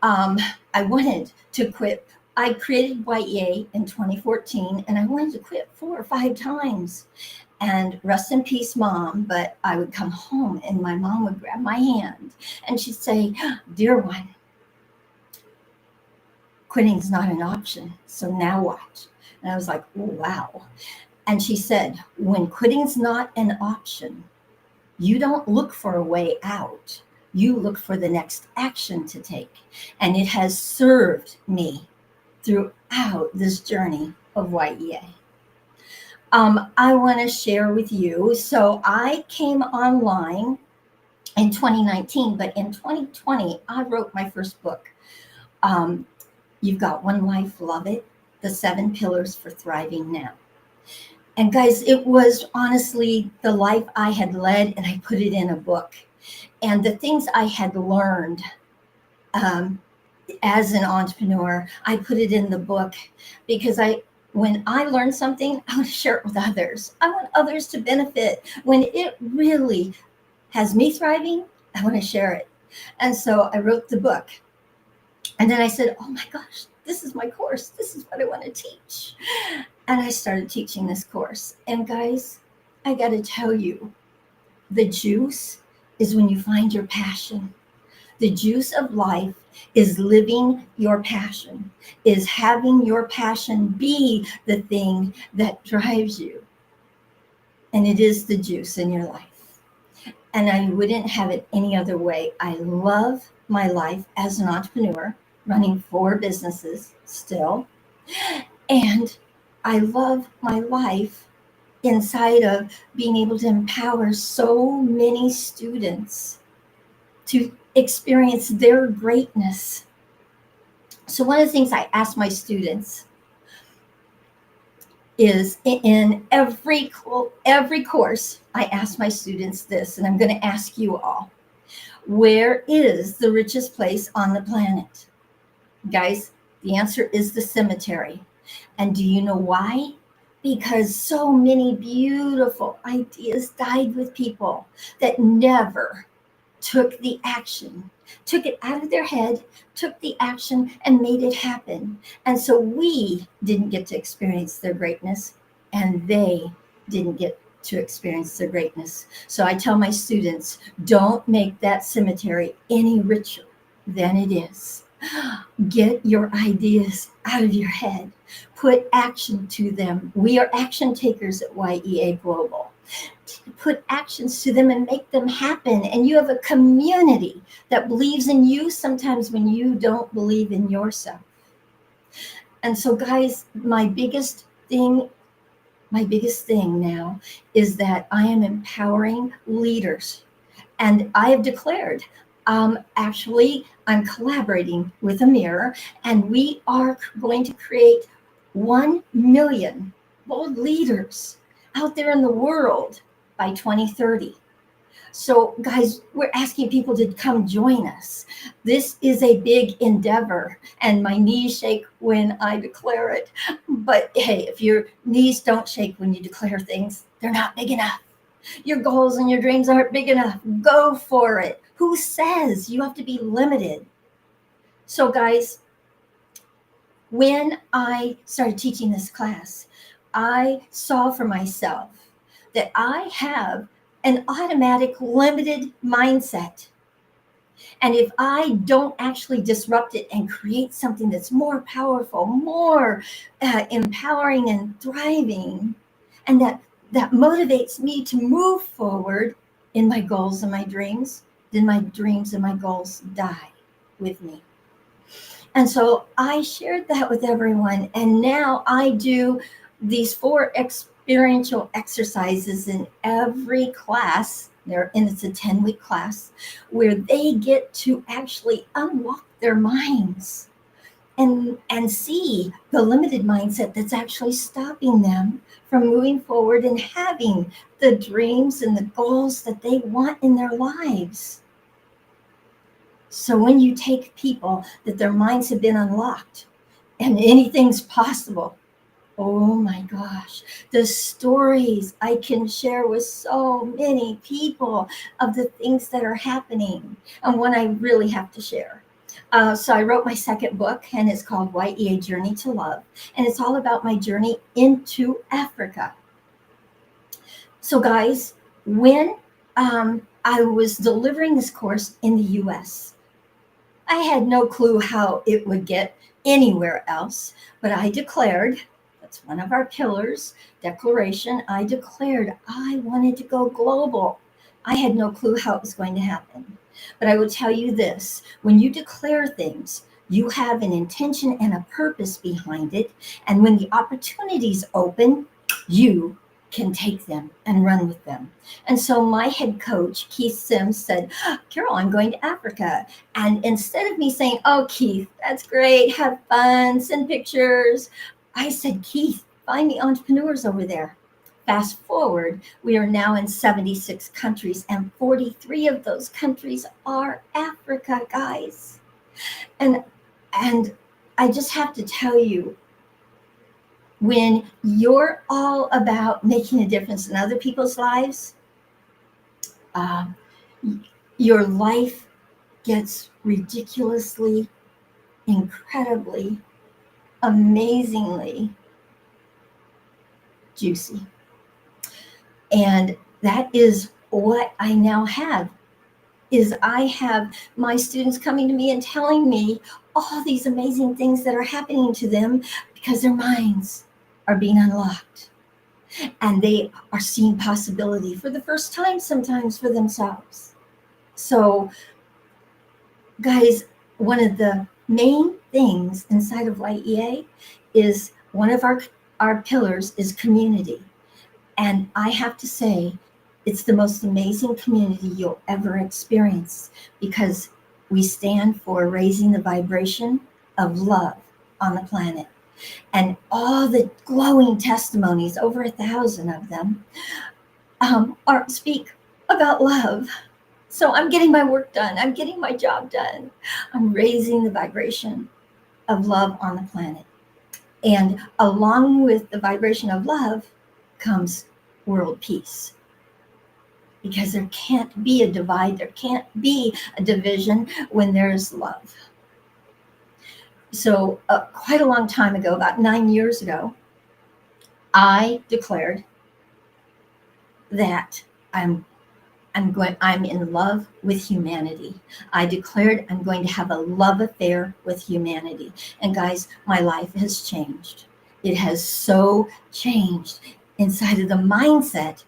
I wanted to quit. I created YEA in 2014, and I wanted to quit 4 or 5 times. And rest in peace, Mom. But I would come home and my mom would grab my hand and she'd say, dear one, quitting's not an option. So now what? And I was like, oh, wow. And she said, when quitting's not an option, you don't look for a way out. You look for the next action to take. And it has served me throughout this journey of YEA. I want to share with you. So I came online in 2019, but in 2020, I wrote my first book. You've Got One Life, Love It, The 7 Pillars for Thriving Now. And guys, it was honestly the life I had led, and I put it in a book. And the things I had learned as an entrepreneur, I put it in the book because when I learn something, I want to share it with others. I want others to benefit. When it really has me thriving, I want to share it. And so I wrote the book. And then I said, oh my gosh, this is my course. This is what I want to teach. And I started teaching this course. And guys, I got to tell you, the juice is when you find your passion. The juice of life is living your passion, is having your passion be the thing that drives you. And it is the juice in your life. And I wouldn't have it any other way. I love my life as an entrepreneur, running 4 businesses still. And I love my life inside of being able to empower so many students to experience their greatness. So one of the things I ask my students is in every course, I ask my students this, and I'm going to ask you all, where is the richest place on the planet? Guys, the answer is the cemetery. And do you know why? Because so many beautiful ideas died with people that never took the action, took it out of their head, took the action, and made it happen. And so we didn't get to experience their greatness, and they didn't get to experience their greatness. So I tell my students, don't make that cemetery any richer than it is. Get your ideas out of your head. Put action to them. We are action takers at YEA Global. Put actions to them and make them happen. And you have a community that believes in you sometimes when you don't believe in yourself. And so, guys, my biggest thing now is that I am empowering leaders. And I have declared, actually, I'm collaborating with Amir, and we are going to create 1 million bold leaders out there in the world by 2030. So, guys, we're asking people to come join us. This is a big endeavor, and my knees shake when I declare it. But hey, if your knees don't shake when you declare things, they're not big enough. Your goals and your dreams aren't big enough. Go for it. Who says you have to be limited? So, guys, when I started teaching this class, I saw for myself that I have an automatic limited mindset. And if I don't actually disrupt it and create something that's more powerful, more empowering and thriving, and that motivates me to move forward in my goals and my dreams, then my dreams and my goals die with me. And so I shared that with everyone. And now I do these 4 experiential exercises in every class. And it's a 10-week class where they get to actually unlock their minds and see the limited mindset that's actually stopping them from moving forward and having the dreams and the goals that they want in their lives. So when you take people that their minds have been unlocked and anything's possible, oh my gosh, the stories I can share with so many people of the things that are happening, and one I really have to share. So I wrote my second book, and it's called YEA Journey to Love, and it's all about my journey into Africa. So guys, when I was delivering this course in the US, I had no clue how it would get anywhere else, but I declared, that's one of our pillars, declaration, I declared I wanted to go global. I had no clue how it was going to happen. But I will tell you this, when you declare things, you have an intention and a purpose behind it. And when the opportunities open, you can take them and run with them. And so my head coach, Keith Sims, said, Carol, I'm going to Africa. And instead of me saying, oh, Keith, that's great, have fun, send pictures, I said, Keith, find the entrepreneurs over there. Fast forward, we are now in 76 countries, and 43 of those countries are Africa, guys. And I just have to tell you, when you're all about making a difference in other people's lives, your life gets ridiculously, incredibly, amazingly juicy. And that is what I now have, is I have my students coming to me and telling me all these amazing things that are happening to them because their minds are being unlocked. And they are seeing possibility for the first time sometimes for themselves. So, guys, one of the main things inside of YEA is one of our pillars is community. And I have to say, it's the most amazing community you'll ever experience, because we stand for raising the vibration of love on the planet. And all the glowing testimonies, over 1,000 of them, speak about love. So I'm getting my work done. I'm getting my job done. I'm raising the vibration of love on the planet. And along with the vibration of love comes world peace. Because there can't be a divide, there can't be a division when there's love. So quite a long time ago, about 9 years ago, I declared that I'm in love with humanity. I declared I'm going to have a love affair with humanity. And guys, my life has changed. It has so changed inside of the mindset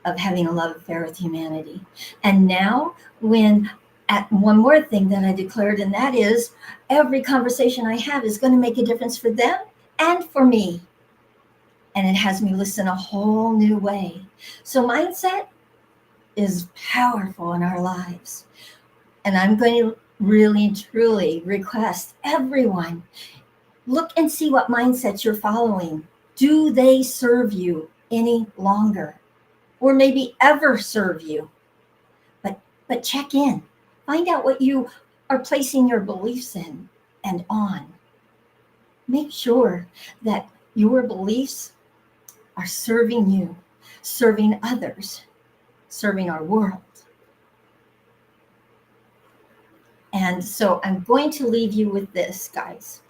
of having a love affair with humanity. And now one more thing that I declared, and that is every conversation I have is going to make a difference for them and for me. And it has me listen a whole new way. So mindset is powerful in our lives. And I'm going to really and truly request everyone, look and see what mindsets you're following. Do they serve you any longer? Or maybe ever serve you? but check in. Find out what you are placing your beliefs in and on. Make sure that your beliefs are serving you, serving others, serving our world. And so I'm going to leave you with this, guys.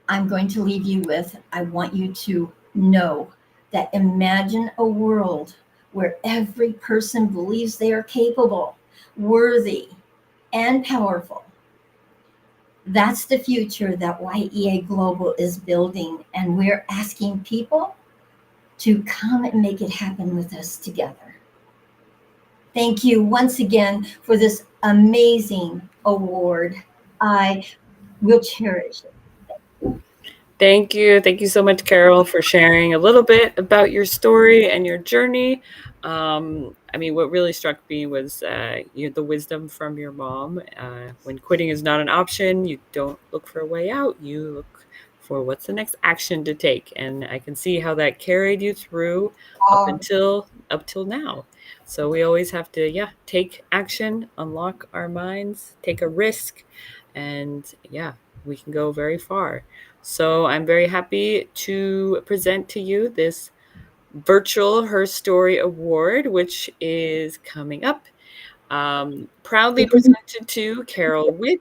I'm going to leave you with, I want you to know that imagine a world where every person believes they are capable, worthy, and powerful. That's the future that YEA Global is building, and we're asking people to come and make it happen with us together. Thank you once again for this amazing award. I will cherish it. Thank you. Thank you so much, Carol, for sharing a little bit about your story and your journey. I mean, what really struck me was the wisdom from your mom. When quitting is not an option, you don't look for a way out. You look for what's the next action to take. And I can see how that carried you through up till now. So we always have to, take action, unlock our minds, take a risk, and we can go very far. So I'm very happy to present to you this virtual HerStory Award, which is coming up. Proudly presented to Carol Witt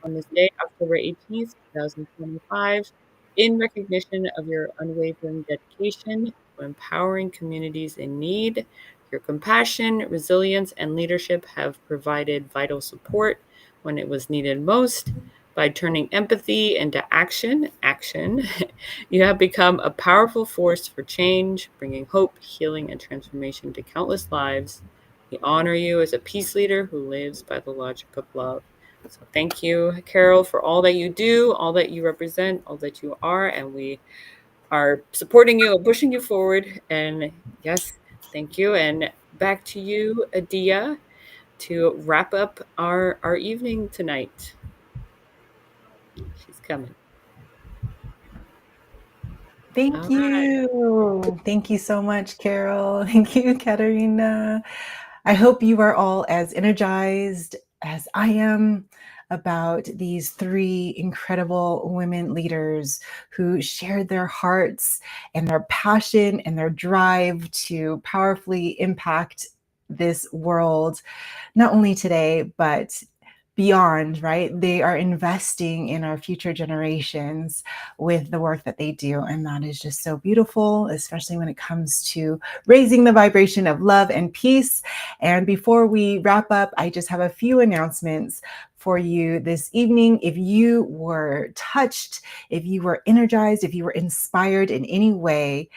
on this day, October 18th, 2025, in recognition of your unwavering dedication to empowering communities in need. Your compassion, resilience, and leadership have provided vital support when it was needed most. By turning empathy into action, you have become a powerful force for change, bringing hope, healing, and transformation to countless lives. We honor you as a peace leader who lives by the logic of love. So thank you, Carol, for all that you do, all that you represent, all that you are, and we are supporting you and pushing you forward. And yes, thank you. And back to you, Adia, to wrap up our evening tonight. She's coming. Thank you. Thank you so much, Carol. Thank you, Katerina. I hope you are all as energized as I am about these three incredible women leaders who shared their hearts and their passion and their drive to powerfully impact this world, not only today, but beyond, right? They are investing in our future generations with the work that they do. And that is just so beautiful, especially when it comes to raising the vibration of love and peace. And before we wrap up, I just have a few announcements for you this evening. If you were touched, if you were energized, if you were inspired in any way,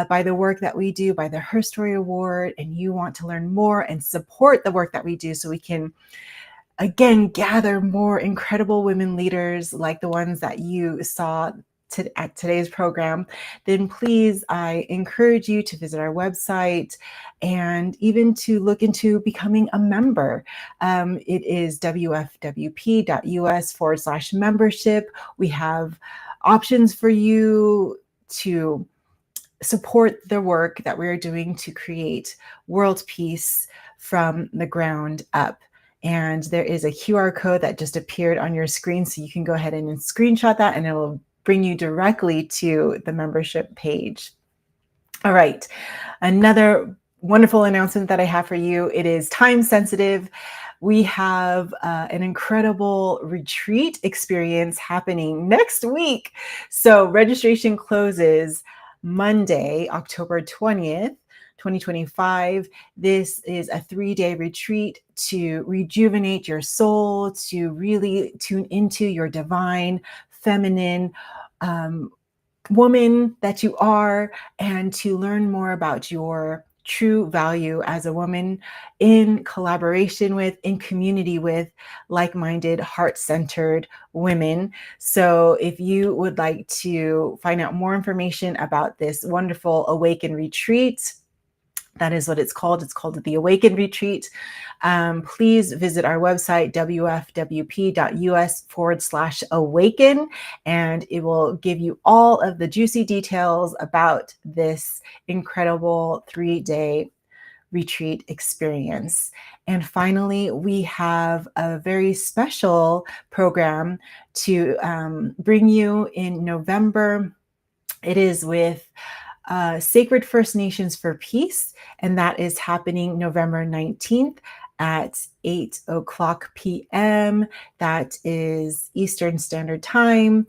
by the work that we do, by the HerStory Award, and you want to learn more and support the work that we do so we can again gather more incredible women leaders like the ones that you saw at today's program, then please, I encourage you to visit our website and even to look into becoming a member. It is wfwp.us/membership. We have options for you to support the work that we're doing to create world peace from the ground up. And there is a QR code that just appeared on your screen. So you can go ahead and screenshot that and it will bring you directly to the membership page. All right. Another wonderful announcement that I have for you. It is time sensitive. We have an incredible retreat experience happening next week. So registration closes Monday, October 20th, 2025. This is a 3-day retreat to rejuvenate your soul, to really tune into your divine, feminine, woman that you are, and to learn more about your true value as a woman in collaboration with, in community with like-minded, heart-centered women. So if you would like to find out more information about this wonderful Awaken Retreat, that is what it's called. It's called the Awaken Retreat. Please visit our website, wfwp.us/awaken, and it will give you all of the juicy details about this incredible 3-day retreat experience. And finally, we have a very special program to bring you in November. It is with Sacred First Nations for Peace, and that is happening November 19th at 8 o'clock p.m. That is Eastern Standard Time,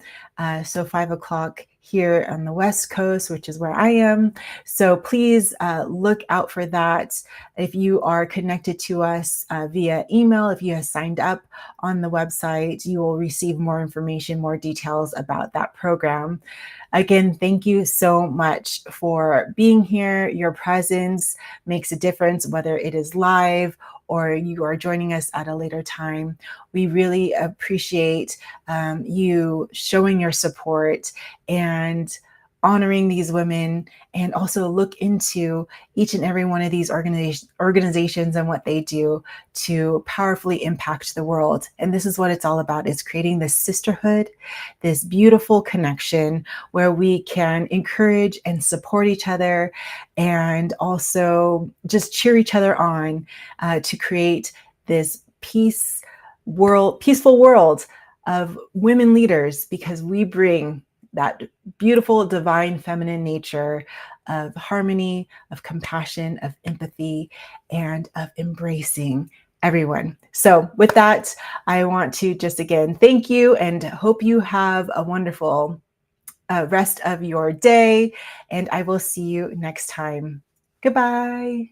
so 5 o'clock here on the West Coast, which is where I am. So please look out for that. If you are connected to us via email, if you have signed up on the website, you will receive more information, more details about that program. Again, thank you so much for being here. Your presence makes a difference, whether it is live or you are joining us at a later time. We really appreciate you showing your support and honoring these women, and also look into each and every one of these organizations and what they do to powerfully impact the world. And this is what it's all about, is creating this sisterhood, this beautiful connection where we can encourage and support each other, and also just cheer each other on to create this peaceful world of women leaders, because we bring that beautiful divine feminine nature of harmony, of compassion, of empathy, and of embracing everyone. So with that, I want to just again thank you and hope you have a wonderful rest of your day, and I will see you next time. Goodbye.